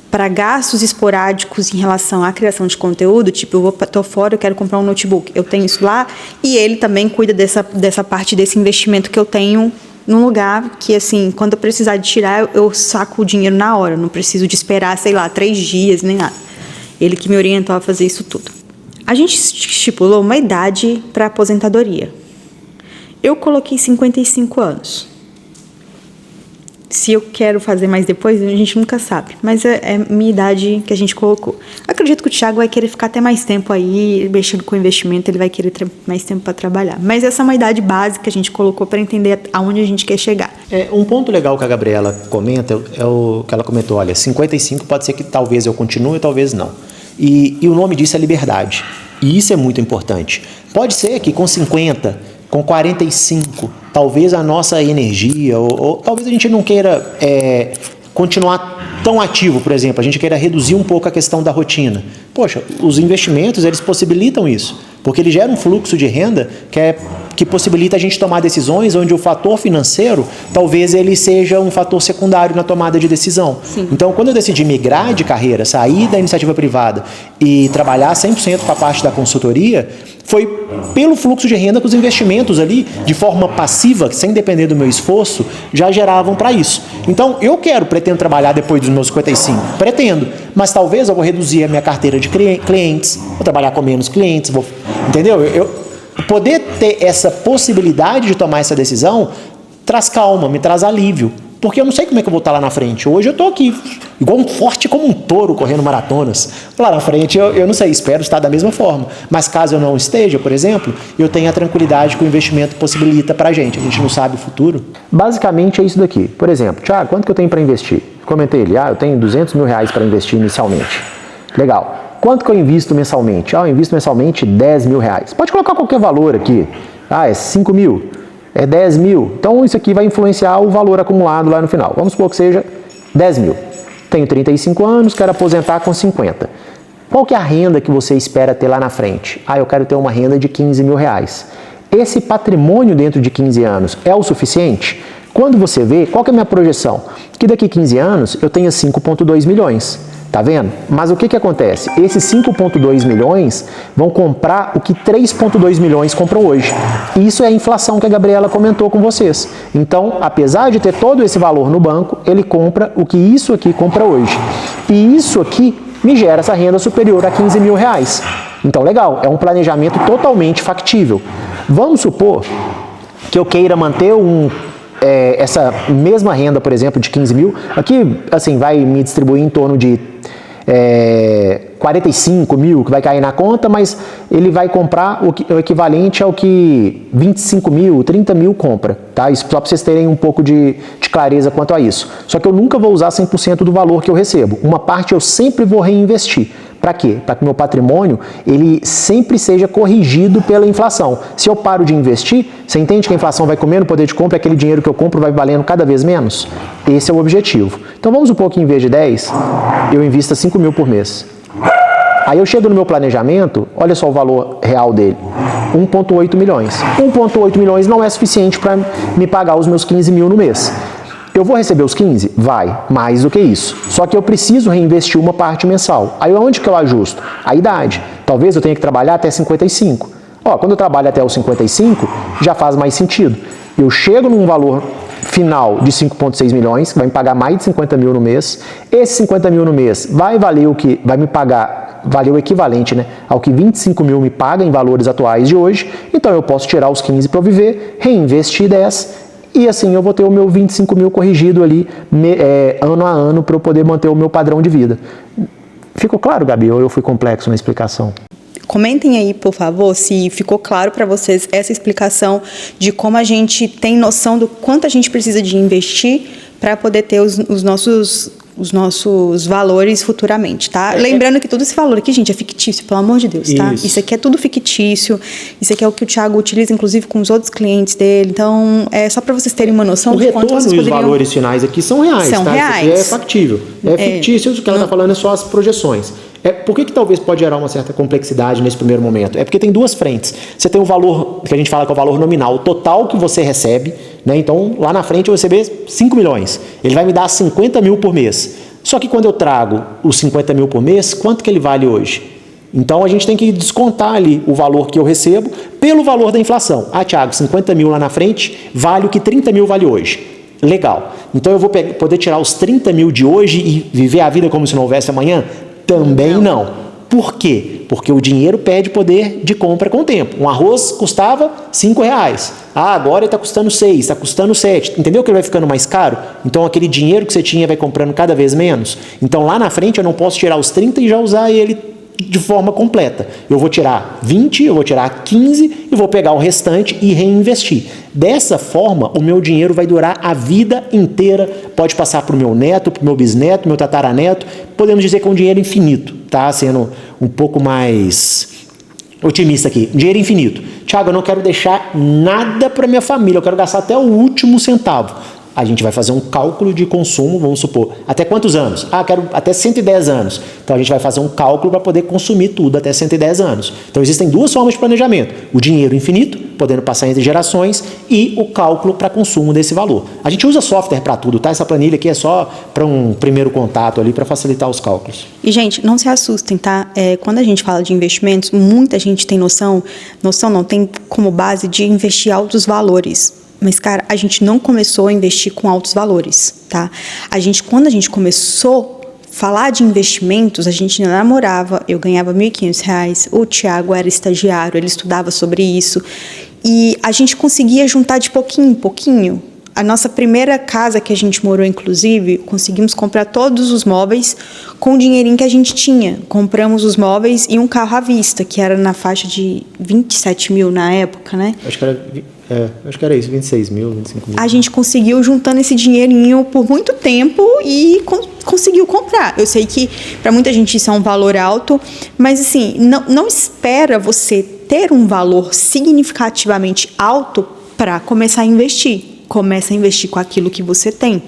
para gastos esporádicos em relação à criação de conteúdo, tipo, tô fora, eu quero comprar um notebook. Eu tenho isso lá e ele também cuida dessa parte desse investimento que eu tenho num lugar que, assim, quando eu precisar de tirar, eu saco o dinheiro na hora. Não preciso de esperar, sei lá, 3 dias, nem nada. Ele que me orientou a fazer isso tudo. A gente estipulou uma idade para aposentadoria. Eu coloquei 55 anos. Se eu quero fazer mais depois, a gente nunca sabe. Mas é minha idade que a gente colocou. Acredito que o Thiago vai querer ficar até mais tempo aí, mexendo com investimento, ele vai querer mais tempo para trabalhar. Mas essa é uma idade básica que a gente colocou para entender aonde a gente quer chegar.
Um ponto legal que a Gabriela comenta é o que ela comentou, olha, 55 pode ser que talvez eu continue, talvez não. E o nome disso é liberdade. E isso é muito importante. Pode ser que com 50, com 45, talvez a nossa energia, ou talvez a gente não queira continuar tão ativo, por exemplo, a gente queira reduzir um pouco a questão da rotina. Poxa, os investimentos, eles possibilitam isso, porque ele gera um fluxo de renda que possibilita a gente tomar decisões onde o fator financeiro, talvez ele seja um fator secundário na tomada de decisão.
Sim.
Então, quando eu decidi migrar de carreira, sair da iniciativa privada e trabalhar 100% com a parte da consultoria, foi pelo fluxo de renda que os investimentos ali, de forma passiva, sem depender do meu esforço, já geravam para isso. Então, pretendo trabalhar depois dos meus 55, pretendo, mas talvez eu vou reduzir a minha carteira de clientes, vou trabalhar com menos clientes, entendeu? Poder ter essa possibilidade de tomar essa decisão traz calma, me traz alívio. Porque eu não sei como é que eu vou estar lá na frente. Hoje eu estou aqui, igual forte como um touro correndo maratonas. Lá na frente eu não sei, espero estar da mesma forma. Mas caso eu não esteja, por exemplo, eu tenho a tranquilidade que o investimento possibilita para a gente não sabe o futuro. Basicamente é isso daqui. Por exemplo, Thiago, quanto que eu tenho para investir? Comentei ele, eu tenho 200 mil reais para investir inicialmente. Legal. Quanto que eu invisto mensalmente? Eu invisto mensalmente 10 mil reais. Pode colocar qualquer valor aqui. É 5 mil. É 10 mil. Então isso aqui vai influenciar o valor acumulado lá no final. Vamos supor que seja 10 mil. Tenho 35 anos, quero aposentar com 50. Qual que é a renda que você espera ter lá na frente? Eu quero ter uma renda de 15 mil reais. Esse patrimônio dentro de 15 anos é o suficiente? Quando você vê, qual que é a minha projeção? Que daqui a 15 anos eu tenha 5,2 milhões. Tá vendo? Mas o que acontece? Esses 5,2 milhões vão comprar o que 3,2 milhões compram hoje. Isso é a inflação que a Gabriela comentou com vocês. Então, apesar de ter todo esse valor no banco, ele compra o que isso aqui compra hoje. E isso aqui me gera essa renda superior a 15 mil reais. Então, legal, é um planejamento totalmente factível. Vamos supor que eu queira manter essa mesma renda, por exemplo, de 15 mil, aqui assim, vai me distribuir em torno de 45 mil que vai cair na conta, mas ele vai comprar o equivalente ao que 25 mil, 30 mil compra, tá? Isso só para vocês terem um pouco de clareza quanto a isso. Só que eu nunca vou usar 100% do valor que eu recebo. Uma parte eu sempre vou reinvestir. Para quê? Para que meu patrimônio ele sempre seja corrigido pela inflação. Se eu paro de investir, você entende que a inflação vai comendo o poder de compra e aquele dinheiro que eu compro vai valendo cada vez menos? Esse é o objetivo. Então vamos supor que em vez de 10, eu invista 5 mil por mês. Aí eu chego no meu planejamento, olha só o valor real dele, 1,8 milhões. 1,8 milhões não é suficiente para me pagar os meus 15 mil no mês. Eu vou receber os 15? Vai, mais do que isso. Só que eu preciso reinvestir uma parte mensal. Aí onde que eu ajusto? A idade. Talvez eu tenha que trabalhar até 55. Quando eu trabalho até os 55, já faz mais sentido. Eu chego num valor final de 5,6 milhões, que vai me pagar mais de 50 mil no mês. Esse 50 mil no mês vai valer vai me pagar, valer o equivalente, né, ao que 25 mil me paga em valores atuais de hoje. Então eu posso tirar os 15 para eu viver, reinvestir 10 e assim eu vou ter o meu 25 mil corrigido ali ano a ano para eu poder manter o meu padrão de vida. Ficou claro, Gabi, ou eu fui complexo na explicação?
Comentem aí, por favor, se ficou claro para vocês essa explicação de como a gente tem noção do quanto a gente precisa de investir para poder ter os nossos valores futuramente, tá? Lembrando que todo esse valor aqui, gente, é fictício, pelo amor de Deus, tá? Isso aqui é tudo fictício, isso aqui é o que o Thiago utiliza, inclusive, com os outros clientes dele, então, é só para vocês terem uma noção
o
de quanto vocês poderiam...
Os valores finais aqui são reais,
são
tá?
reais.
Isso aqui é factível, é fictício, o que ela está falando é só as projeções. Por que talvez pode gerar uma certa complexidade nesse primeiro momento? É porque tem duas frentes. Você tem o valor, que a gente fala que é o valor nominal, o total que você recebe, né? Então, lá na frente eu vou receber 5 milhões. Ele vai me dar 50 mil por mês. Só que quando eu trago os 50 mil por mês, quanto que ele vale hoje? Então, a gente tem que descontar ali o valor que eu recebo pelo valor da inflação. Ah, Thiago, 50 mil lá na frente vale o que 30 mil vale hoje. Legal. Então, eu vou poder tirar os 30 mil de hoje e viver a vida como se não houvesse amanhã? Também não. Por quê? Porque o dinheiro perde poder de compra com o tempo. Um arroz custava R$5. Ah, agora ele está custando 6, está custando 7. Entendeu que ele vai ficando mais caro? Então aquele dinheiro que você tinha vai comprando cada vez menos. Então lá na frente eu não posso tirar os 30 e já usar ele de forma completa. Eu vou tirar 20, eu vou tirar 15 e vou pegar o restante e reinvestir. Dessa forma, o meu dinheiro vai durar a vida inteira. Pode passar para o meu neto, para o meu bisneto, meu tataraneto. Podemos dizer que é um dinheiro infinito, tá? Sendo um pouco mais otimista aqui. Dinheiro infinito. Thiago, eu não quero deixar nada para minha família. Eu quero gastar até o último centavo. A gente vai fazer um cálculo de consumo, vamos supor, até quantos anos? Ah, quero até 110 anos. Então, a gente vai fazer um cálculo para poder consumir tudo até 110 anos. Então, existem duas formas de planejamento. O dinheiro infinito, podendo passar entre gerações, e o cálculo para consumo desse valor. A gente usa software para tudo, tá? Essa planilha aqui é só para um primeiro contato ali, para facilitar os cálculos.
E, gente, não se assustem, tá? Quando a gente fala de investimentos, muita gente tem noção não, tem como base de investir altos valores. Mas, cara, a gente não começou a investir com altos valores, tá? Quando a gente começou a falar de investimentos, a gente não namorava, eu ganhava R$1.500, o Thiago era estagiário, ele estudava sobre isso, e a gente conseguia juntar de pouquinho em pouquinho. A nossa primeira casa que a gente morou, inclusive, conseguimos comprar todos os móveis com o dinheirinho que a gente tinha. Compramos os móveis e um carro à vista, que era na faixa de 27 mil na época, né?
Acho que era isso, 26 mil, 25 mil.
A gente conseguiu juntando esse dinheirinho por muito tempo e conseguiu comprar. Eu sei que para muita gente isso é um valor alto, mas assim, não espera você ter um valor significativamente alto para começar a investir. Começa a investir com aquilo que você tem.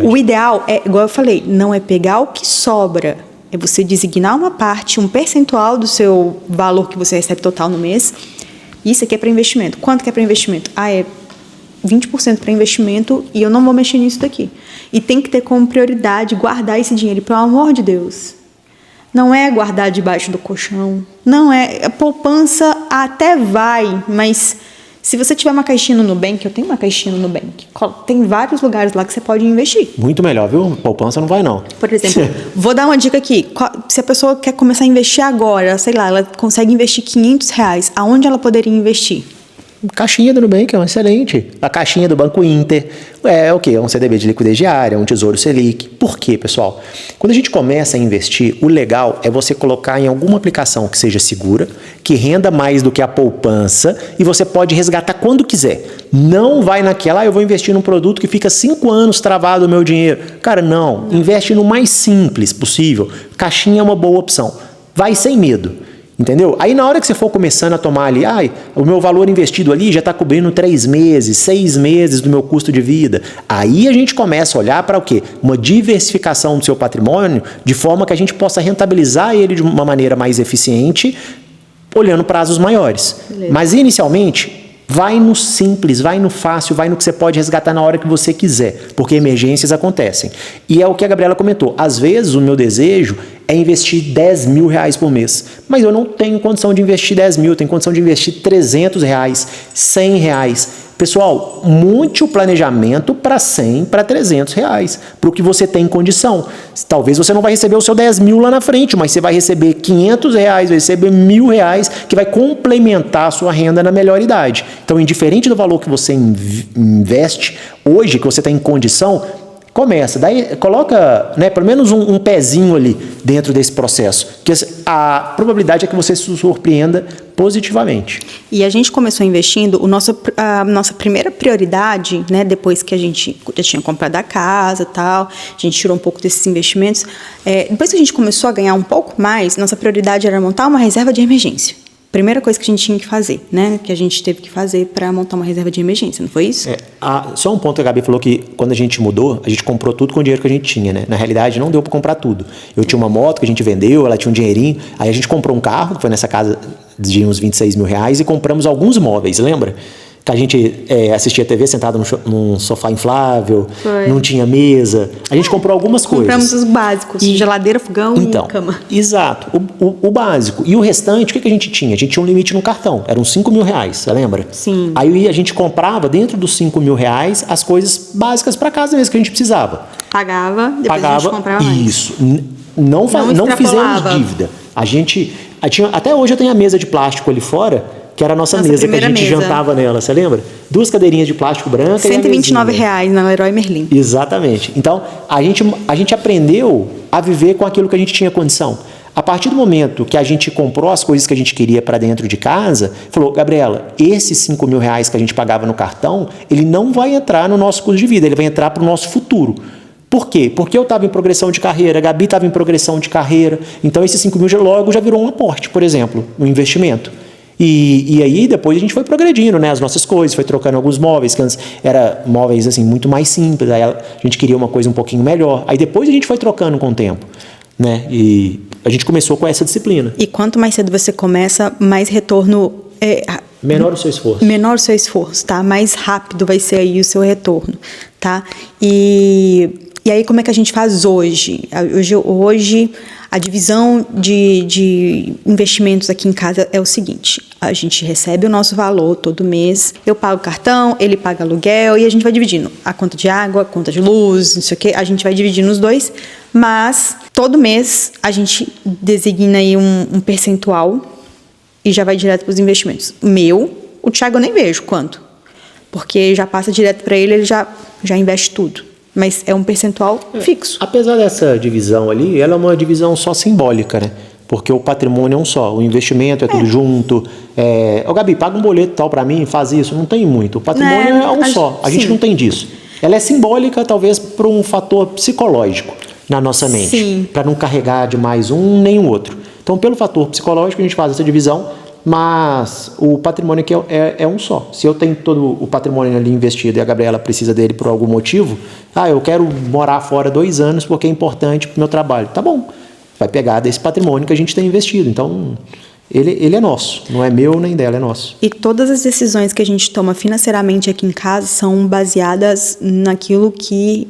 O ideal é, igual eu falei, não é pegar o que sobra, é você designar uma parte, um percentual do seu valor que você recebe total no mês. Isso aqui é para investimento. Quanto que é para investimento? É 20% para investimento e eu não vou mexer nisso daqui. E tem que ter como prioridade guardar esse dinheiro, pelo amor de Deus. Não é guardar debaixo do colchão. Não é. A poupança até vai, mas se você tiver uma caixinha no Nubank, eu tenho uma caixinha no Nubank, tem vários lugares lá que você pode investir.
Muito melhor, viu? Poupança não vai, não.
Por exemplo, vou dar uma dica aqui. Se a pessoa quer começar a investir agora, sei lá, ela consegue investir R$500, aonde ela poderia investir?
Caixinha do Nubank é um excelente. A caixinha do Banco Inter é o quê? É um CDB de liquidez diária, um Tesouro Selic. Por quê, pessoal? Quando a gente começa a investir, o legal é você colocar em alguma aplicação que seja segura, que renda mais do que a poupança e você pode resgatar quando quiser. Não vai naquela, eu vou investir num produto que fica 5 anos travado o meu dinheiro. Cara, não. Investe no mais simples possível. Caixinha é uma boa opção. Vai sem medo. Entendeu? Aí na hora que você for começando a tomar ali, o meu valor investido ali já está cobrindo 3 meses, 6 meses do meu custo de vida. Aí a gente começa a olhar para o quê? Uma diversificação do seu patrimônio, de forma que a gente possa rentabilizar ele de uma maneira mais eficiente, olhando prazos maiores. Beleza. Mas inicialmente, vai no simples, vai no fácil, vai no que você pode resgatar na hora que você quiser, porque emergências acontecem. E é o que a Gabriela comentou. Às vezes o meu desejo é investir R$10 mil por mês, mas eu não tenho condição de investir 10 mil, tenho condição de investir R$300, R$100. Pessoal, monte o planejamento para 100, para R$300, para o que você tem condição. Talvez você não vai receber o seu 10 mil lá na frente, mas você vai receber R$500, vai receber R$1.000, que vai complementar a sua renda na melhor idade. Então, indiferente do valor que você investe hoje, que você está em condição, começa. Daí coloca, né, pelo menos um pezinho ali dentro desse processo. Que a probabilidade é que você se surpreenda positivamente.
E a gente começou investindo, a nossa primeira prioridade, né, depois que a gente já tinha comprado a casa e tal, a gente tirou um pouco desses investimentos, depois que a gente começou a ganhar um pouco mais, nossa prioridade era montar uma reserva de emergência. Primeira coisa que a gente tinha que fazer, né? Que a gente teve que fazer para montar uma reserva de emergência, não foi isso?
Só um ponto que a Gabi falou que quando a gente mudou, a gente comprou tudo com o dinheiro que a gente tinha, né? Na realidade, não deu para comprar tudo. Eu tinha uma moto que a gente vendeu, ela tinha um dinheirinho, aí a gente comprou um carro, que foi nessa casa de uns 26 mil reais, e compramos alguns móveis, lembra? Que a gente assistia TV sentado num sofá inflável, não tinha mesa. A gente comprou algumas coisas.
Compramos os básicos, geladeira, fogão e cama.
Exato, o básico. E o restante, o que a gente tinha? A gente tinha um limite no cartão, eram 5 mil reais, você lembra?
Sim.
Aí a gente comprava, dentro dos 5 mil reais, as coisas básicas para casa mesmo que a gente precisava.
Pagava, depois a gente comprava mais.
Isso. Não fizemos dívida. A gente... Até hoje eu tenho a mesa de plástico ali fora, que era a nossa mesa que a gente jantava nela, você lembra? 2 cadeirinhas de plástico branca
R$129 na Leroy Merlin.
Exatamente. Então, a gente aprendeu a viver com aquilo que a gente tinha condição. A partir do momento que a gente comprou as coisas que a gente queria para dentro de casa, falou, Gabriela, esses 5 mil reais que a gente pagava no cartão, ele não vai entrar no nosso custo de vida, ele vai entrar para o nosso futuro. Por quê? Porque eu estava em progressão de carreira, a Gabi estava em progressão de carreira, então esses 5 mil logo já virou um aporte, por exemplo, um investimento. E aí depois a gente foi progredindo, né, as nossas coisas, foi trocando alguns móveis, que antes eram móveis assim, muito mais simples, aí a gente queria uma coisa um pouquinho melhor. Aí depois a gente foi trocando com o tempo, né? E a gente começou com essa disciplina.
E quanto mais cedo você começa, mais retorno...
menor o seu esforço.
Menor o seu esforço, tá? Mais rápido vai ser aí o seu retorno, tá? E aí como é que a gente faz hoje? Hoje a divisão de investimentos aqui em casa é o seguinte: a gente recebe o nosso valor todo mês, eu pago cartão, ele paga aluguel e a gente vai dividindo a conta de água, a conta de luz, não sei o quê, a gente vai dividindo os dois, mas todo mês a gente designa aí um percentual e já vai direto para os investimentos. O Thiago eu nem vejo quanto, porque já passa direto para ele já investe tudo. Mas é um percentual fixo.
Apesar dessa divisão ali, ela é uma divisão só simbólica, né? Porque o patrimônio é um só, o investimento é tudo junto. Ô Gabi, paga um boleto tal para mim, faz isso. Não tem muito. O patrimônio é um só. A gente não tem disso. Ela é simbólica, talvez, por um fator psicológico na nossa mente. Para não carregar de mais um nem o outro. Então, pelo fator psicológico, a gente faz essa divisão. Mas o patrimônio aqui é um só. Se eu tenho todo o patrimônio ali investido e a Gabriela precisa dele por algum motivo, eu quero morar fora 2 anos porque é importante para o meu trabalho. Tá bom, vai pegar desse patrimônio que a gente tem investido. Então, ele é nosso, não é meu nem dela, é nosso.
E todas as decisões que a gente toma financeiramente aqui em casa são baseadas naquilo que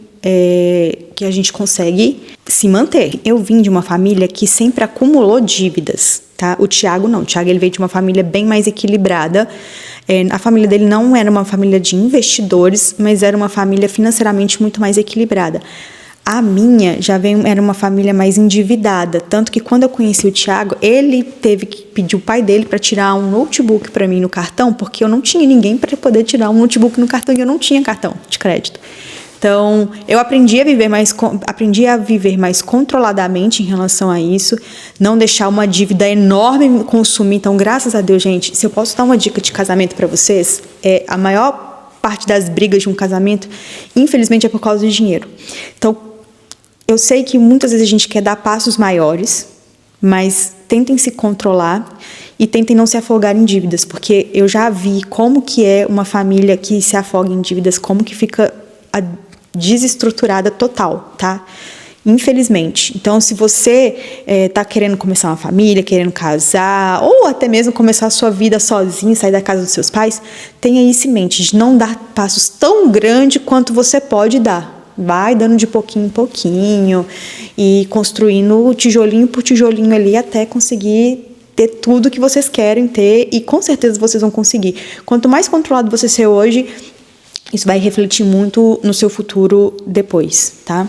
a gente consegue se manter. Eu vim de uma família que sempre acumulou dívidas, tá? O Thiago não. O Thiago ele veio de uma família bem mais equilibrada. A família dele não era uma família de investidores, mas era uma família financeiramente muito mais equilibrada. A minha era uma família mais endividada, tanto que quando eu conheci o Thiago, ele teve que pedir o pai dele para tirar um notebook para mim no cartão, porque eu não tinha ninguém para poder tirar um notebook no cartão e eu não tinha cartão de crédito. Então, eu aprendi a viver mais controladamente em relação a isso, não deixar uma dívida enorme me consumir. Então, graças a Deus, gente, se eu posso dar uma dica de casamento para vocês, a maior parte das brigas de um casamento, infelizmente, é por causa de dinheiro. Então, eu sei que muitas vezes a gente quer dar passos maiores, mas tentem se controlar e tentem não se afogar em dívidas, porque eu já vi como que é uma família que se afoga em dívidas, como que fica desestruturada total, tá? Infelizmente. Então, se você tá querendo começar uma família, querendo casar, ou até mesmo começar a sua vida sozinho, sair da casa dos seus pais, tenha isso em mente, de não dar passos tão grandes quanto você pode dar. Vai dando de pouquinho em pouquinho e construindo tijolinho por tijolinho ali até conseguir ter tudo que vocês querem ter, e com certeza vocês vão conseguir. Quanto mais controlado você ser hoje, isso vai refletir muito no seu futuro depois, tá?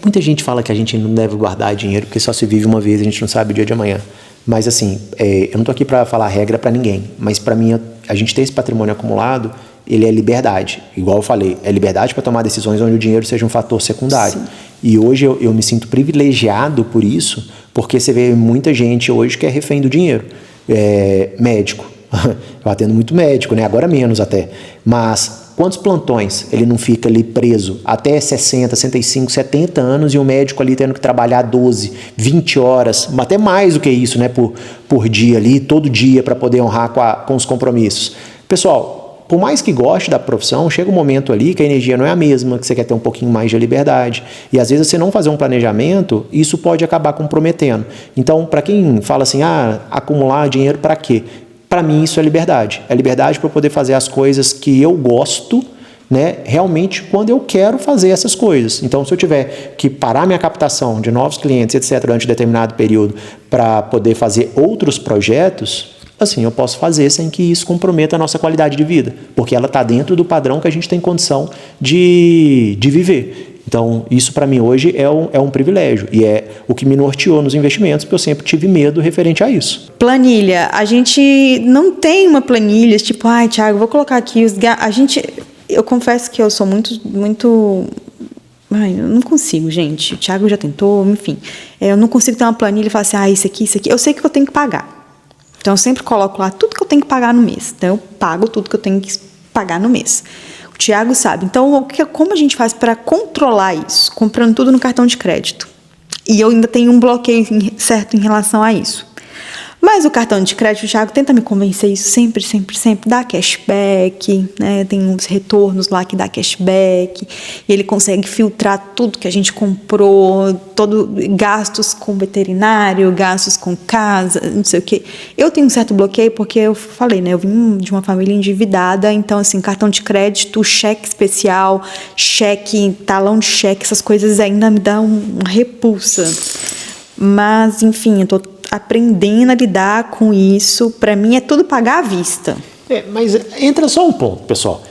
Muita gente fala que a gente não deve guardar dinheiro porque só se vive uma vez, a gente não sabe o dia de amanhã. Mas assim, eu não tô aqui para falar regra para ninguém, mas para mim, a gente ter esse patrimônio acumulado ele é liberdade. Igual eu falei, é liberdade para tomar decisões onde o dinheiro seja um fator secundário.
Sim.
E hoje eu me sinto privilegiado por isso, porque você vê muita gente hoje que é refém do dinheiro. Médico. Eu atendo muito médico, né? Agora menos até. Mas quantos plantões ele não fica ali preso até 60, 65, 70 anos e o médico ali tendo que trabalhar 12, 20 horas, até mais do que isso, né? Por dia ali, todo dia, para poder honrar com os compromissos. Pessoal, por mais que goste da profissão, chega um momento ali que a energia não é a mesma, que você quer ter um pouquinho mais de liberdade. E às vezes você não fazer um planejamento, isso pode acabar comprometendo. Então, para quem fala assim, acumular dinheiro para quê? Para mim isso é liberdade. É liberdade para eu poder fazer as coisas que eu gosto, né, realmente quando eu quero fazer essas coisas. Então, se eu tiver que parar minha captação de novos clientes, etc., durante determinado período para poder fazer outros projetos, assim, eu posso fazer sem que isso comprometa a nossa qualidade de vida, porque ela está dentro do padrão que a gente tem condição de viver. Então, isso para mim hoje é um privilégio e é o que me norteou nos investimentos, porque eu sempre tive medo referente a isso.
Planilha. A gente não tem uma planilha, tipo, Thiago, vou colocar aqui os... Eu confesso que eu sou muito... eu não consigo, gente. O Thiago já tentou, enfim. Eu não consigo ter uma planilha e falar assim, isso aqui. Eu sei que eu tenho que pagar. Então, eu sempre coloco lá tudo que eu tenho que pagar no mês. Então, eu pago tudo que eu tenho que pagar no mês. O Thiago sabe. Então, como a gente faz para controlar isso? Comprando tudo no cartão de crédito. E eu ainda tenho um bloqueio certo em relação a isso. Mas o cartão de crédito, o Thiago tenta me convencer isso sempre, dá cashback, né? Tem uns retornos lá que dá cashback, e ele consegue filtrar tudo que a gente comprou, gastos com veterinário, gastos com casa, não sei o quê. Eu tenho um certo bloqueio porque eu falei, né? Eu vim de uma família endividada, então, assim, cartão de crédito, cheque especial, talão de cheque, essas coisas ainda me dão uma repulsa. Mas, enfim, eu tô aprendendo a lidar com isso. Para mim é tudo pagar à vista.
Mas entra só um ponto, pessoal.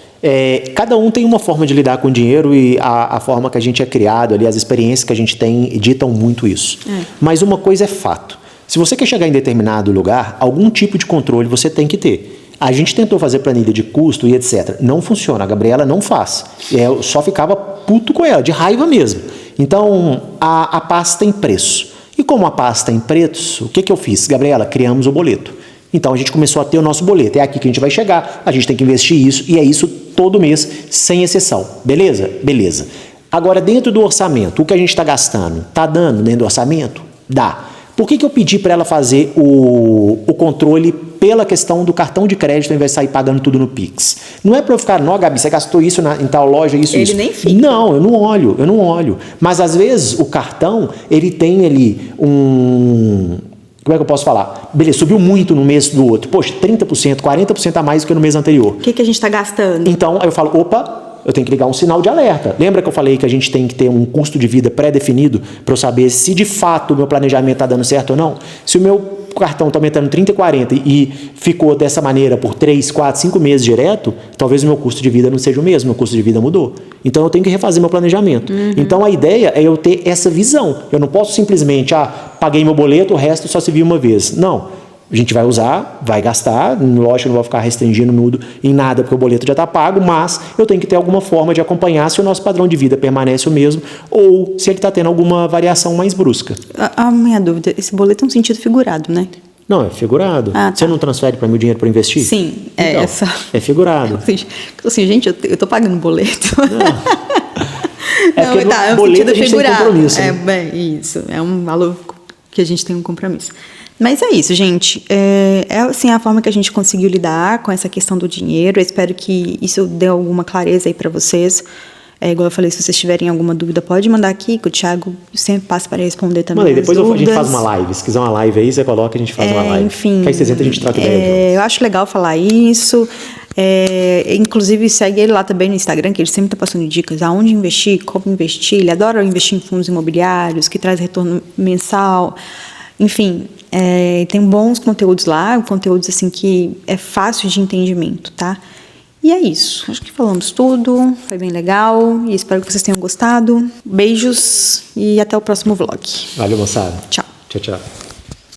Cada um tem uma forma de lidar com o dinheiro e a forma que a gente é criado ali, as experiências que a gente tem ditam muito isso. Mas uma coisa é fato. Se você quer chegar em determinado lugar, algum tipo de controle você tem que ter. A gente tentou fazer planilha de custo e etc. Não funciona. A Gabriela não faz. Eu só ficava puto com ela, de raiva mesmo. Então, a paz tem preço. E como a paz tem preço, o que eu fiz? Gabriela, criamos o boleto. Então a gente começou a ter o nosso boleto. É aqui que a gente vai chegar, a gente tem que investir isso, e é isso todo mês, sem exceção. Beleza? Beleza. Agora, dentro do orçamento, o que a gente está gastando, está dando dentro do orçamento? Dá. Por que eu pedi para ela fazer o controle pela questão do cartão de crédito ao invés de sair pagando tudo no Pix? Não é para eu ficar, não, Gabi, você gastou isso em tal loja, isso.
Ele nem fica.
Não, eu não olho. Mas às vezes o cartão, ele tem ali um... Como é que eu posso falar? Beleza, subiu muito no mês do outro. Poxa, 30%, 40% a mais do que no mês anterior.
O que a gente está gastando?
Então, aí eu falo, opa, eu tenho que ligar um sinal de alerta. Lembra que eu falei que a gente tem que ter um custo de vida pré-definido para eu saber se de fato o meu planejamento está dando certo ou não? Se o meu cartão está aumentando 30 e 40 e ficou dessa maneira por 3, 4, 5 meses direto, talvez o meu custo de vida não seja o mesmo, meu custo de vida mudou. Então eu tenho que refazer meu planejamento. Então a ideia é eu ter essa visão. Eu não posso simplesmente, paguei meu boleto, o resto só se viu uma vez. Não. A gente vai usar, vai gastar, lógico, não vou ficar restringindo nudo em nada porque o boleto já está pago, mas eu tenho que ter alguma forma de acompanhar se o nosso padrão de vida permanece o mesmo ou se ele está tendo alguma variação mais brusca.
A minha dúvida, esse boleto é um sentido figurado, né?
Não, é figurado.
Tá.
Você não transfere para mim o dinheiro para investir?
Sim,
então,
essa.
É figurado.
Assim, gente, eu tô pagando boleto.
Não, porque
é um
boleto
sentido
a gente
figurado.
tem compromisso. Né?
Isso, é um valor que a gente tem um compromisso. Mas é isso, gente. Assim, a forma que a gente conseguiu lidar com essa questão do dinheiro. Eu espero que isso dê alguma clareza aí para vocês. Igual eu falei, se vocês tiverem alguma dúvida, pode mandar aqui, que o Thiago sempre passa para responder também.
Manda aí, depois
a
gente faz uma live. Se quiser uma live aí, você coloca, a gente faz uma live.
Enfim.
Que aí vocês entram, a gente troca ideia.
Eu acho legal falar isso. Inclusive, segue ele lá também no Instagram, que ele sempre está passando dicas aonde investir, como investir. Ele adora investir em fundos imobiliários, que traz retorno mensal. Enfim, tem bons conteúdos lá, conteúdos assim que é fácil de entendimento, tá? E é isso. Acho que falamos tudo, foi bem legal e espero que vocês tenham gostado. Beijos e até o próximo vlog.
Valeu, moçada.
Tchau.
Tchau, tchau.